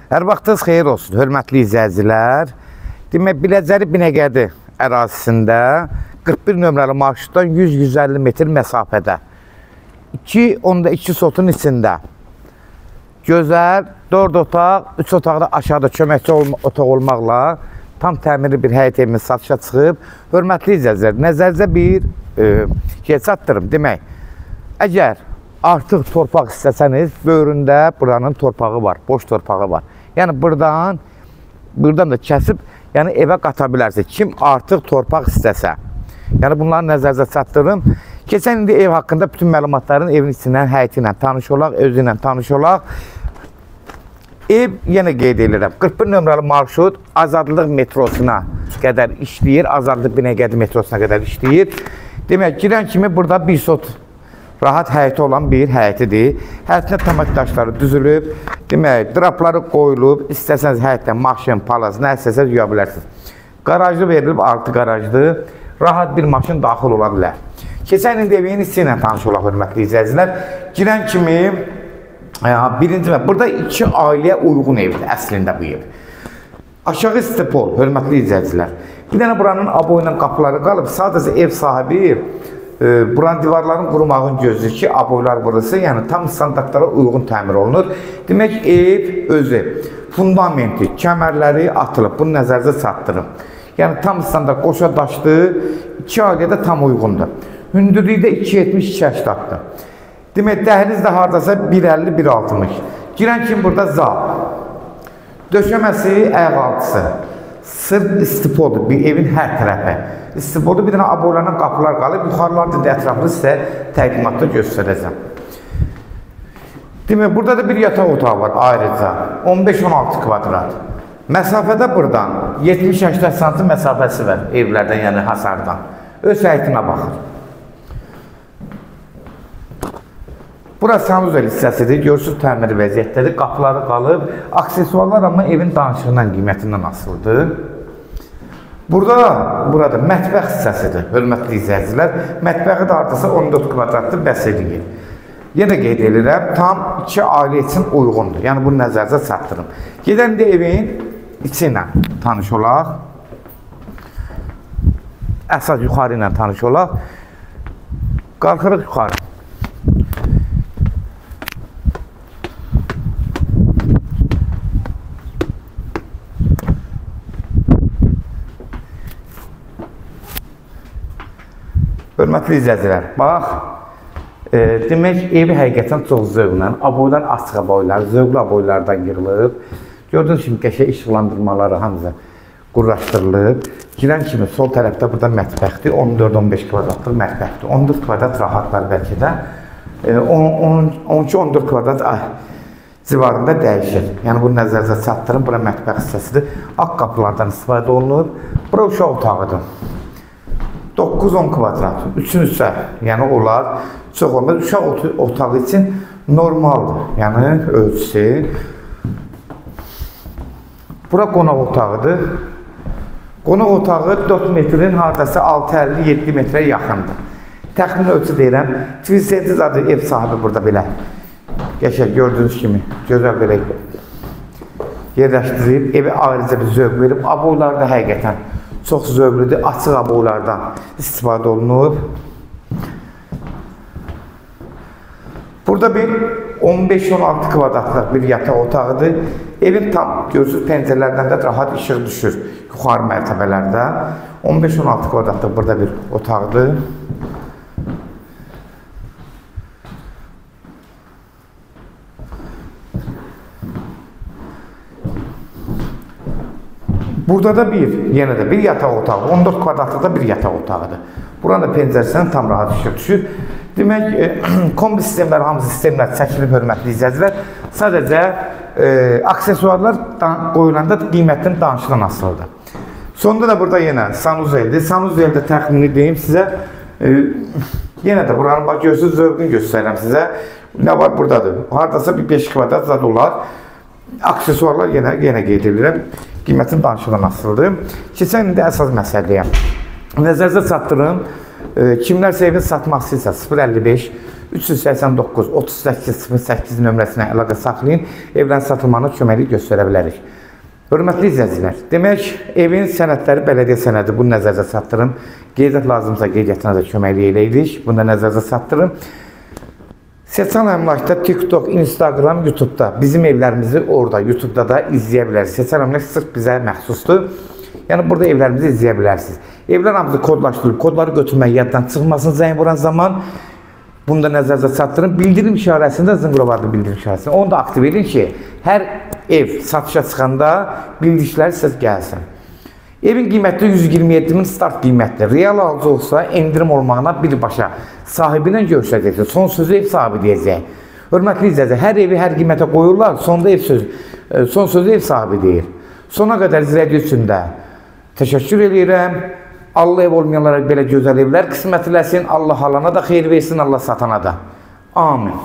Hər vaxtınız xeyir olsun, hörmətli izləyicilər. Demək, Biləcəri Binəqədi ərazisində 41 nömrəli marşrutdan 100-150 metr məsafədə 2 sotun içində gözəl 4 otaq, 3 otaqda aşağıda köməkçi otaq olmaqla tam təmirli bir həyət evimiz satışa çıxıb. Hörmətli izləyicilər, nəzərinizə bir şey çatdırım. Demək, əgər artıq torpaq istəsəniz, böyründə buranın torpağı var, boş torpağı var. Yəni, buradan da kəsib, yəni evə qata bilərsiniz. Kim artıq torpaq istəsə. Yəni, bunları nəzərinizə çatdırım. Keçən indi ev haqqında bütün məlumatların evin içindən, həyəti ilə tanış olaq, özü ilə tanış olaq. Ev, yenə qeyd edirəm, 41 nömrəli marşrut Azadlıq metrosuna qədər işləyir, Azadlıq Binəqədi metrosuna qədər işləyir. Demək, girən kimi burada bir sot rahat həyəti olan bir həyətidir. Həyətinə tamak daşları düzülüb, demək, drapları qoyulub, istəsəniz həyətdən maşın, palaz, nə istəsəniz yuya bilərsiniz. Qarajlı verilib, altı qarajlı, rahat bir maşın daxil ola bilər. Keçən indi evin içi ilə tanış olaq, hörmətli izləyicilər. Girən kimi, birinci və burada 2 ailəyə uyğun evdir, əslində bu ev. Aşağı stepol, hörmətli izləyicilər. Bir dənə buranın abo ilə qapıları qalıb, sadəcə ev sahibi buranın divarların qurumağını gözləyir ki, aboylar burası, yəni tam standartlara uyğun təmir olunur. Demək, ev özü, fundamenti, kəmərləri atılıb, bunu nəzərinizə çatdırım. Yəni, tam standart qoşa daşdı, 2 ailəyə də tam uyğundur. Hündürlükdə 2.70-2.80-dır. Demək, dəhliz də haradasa 1.50-1.60. Girən kimi burada zal. Döşəməsi, ayaq altısı. Sırf istipodur, bir evin hər tərəfi. İstipodur, bir dənə aboylanan qapılar qalıb, yuxarılarda da ətraflı sizə təqdimatda göstərəcəm. Demək, burada da bir yataq otağı var ayrıca, 15-16 kvadrat. Məsafədə buradan 70-80 sm məsafəsi var evlərdən, yəni hasardan. Öz həyətinə baxır. Burası sanuzel hissəsidir, görürsünüz təmir vəziyyətdədir, qapıları qalıb, aksesuarlar amma evin danışığından, qiymətindən asılıdır. Burada mətbəx hissəsidir, hörmətli izləyicilər. Mətbəxi də artısa 14 kvadratdır, bəs edir. Yenə qeyd edirəm, tam 2 ailə üçün uyğundur. Yəni, bunu nəzərinizə çatdırım. Gedən də evin içi ilə tanış olaq. Əsas yuxarı ilə tanış olaq. Qalxırıq yuxarı. Hörmətli izləyicilər, bax, demək, evi həqiqətən çox zövqlə, aboylar açıq aboylar, zövqlü aboylardan yığılıb. Gördüyünüz kimi, qəşəng işıqlandırmaları hamısı qurlaşdırılıb. Girən kimi sol tərəfdə burada mətbəxdir, 14-15 kvadratlıq mətbəxdir. 14 kvadrat rahat var bəlkə də, 12-14 kvadrat civarında dəyişir. Yəni, bunu nəzərinizə çatdırın, bura mətbəx hissəsidir. Ağ qapılardan istifadə olunur. Bura uşaq otağıdır. 9-10 kvadrat, 3-3-ə, yəni olar, çox olmaz. Uşaq otağı üçün normaldır, yəni ölçüsü. Bura qonaq otağıdır. Qonaq otağı 4 metrin haradasa 6-50-7 metrə yaxındır. Təxmin ölçü deyirəm, tvinsiyeti zaten ev sahibi burada belə. Qəşəng gördüyünüz kimi, gözəl belə yerləşdirib, evi ayrıca bir zövq verib, aboylar da həqiqətən çox zövqlüdür, açıq aboylardan istifadə olunub. Burada bir 15-16 kvadratlıq bir yataq otağıdır. Evin tam görürsünüz pəncərələrdən də rahat işıq düşür yuxarı mərtəbələrdə. 15-16 kvadratlıq burada bir otaqdır. Burada da yenə də bir yataq otağı, 14 kvadratlıqda bir yataq otağıdır. Buranın da pəncərəsindən tam rahat işıq düşür. Demək, kombi sistemlər, hamısı sistemlər çəkilib, hörmətli izləyicilər. Sadəcə, aksesuarlar qoyulanda qiymətinin danışıqdan asılıdır. Sonunda da burada yenə sanuzeldir. Sanuzeldə təxmini deyim sizə, yenə də buranın görürsünüz, zövqünü göstərirəm sizə. Nə var buradadır? Haradasa bir 5 kvadrat zad olar. Aksesuarlar yenə qeyd edirəm. Qiymətin danışıqdan asılıdır. Keçən indi əsas məsələyəm. Nəzərinizə çatdırım. Kimlərsə evin satmaq istəyirsə 055 389 38 08 nömrəsinə əlaqə saxlayın. Evlərin satılmanı köməklik göstərə bilərik. Hörmətli izləyicilər, demək, evin sənədləri bələdiyyə sənədi, bunu nəzərdə çatdırın. Qeydiyyat lazımsa qeydiyyatına da köməklik eləyirik. Bunu da nəzərdə çatdırın. Seçan əmlakda TikTok, Instagram, YouTube'da bizim evlərimizi orada, YouTube'da da izləyə bilərsiniz. Seçan əmlak sırf bizə məxsusdur. Yəni burada evlərimizi izləyə bilərsiniz. Evlər hamısı kodlaşdırılıb, kodları götürmək yaddan çıxmasın zəng vuran zaman. Bunu da nəzərdə çatdırın. Bildirim işarəsində zınqırovarlı bildirim işarəsində. Onu da aktiv edin ki, hər ev satışa çıxanda bildirişlər sizə gəlsin. Evin qiyməti 127.000 start qiymətli. Real alıcı olsa endirim olmağına birbaşa sahibi ilə görüşəcəksiniz. Son sözü ev sahibi deyəcək. Hörmətli izləyicilər, hər evi hər qiymətə qoyurlar. Son sözü ev sahibi deyir. Sona qədər izlədiyi üçün də təşəkkür edirəm. Allah ev olmayanlara belə gözəl evlər qismət eləsin. Allah alana da xeyir versin, Allah satana da. Amin.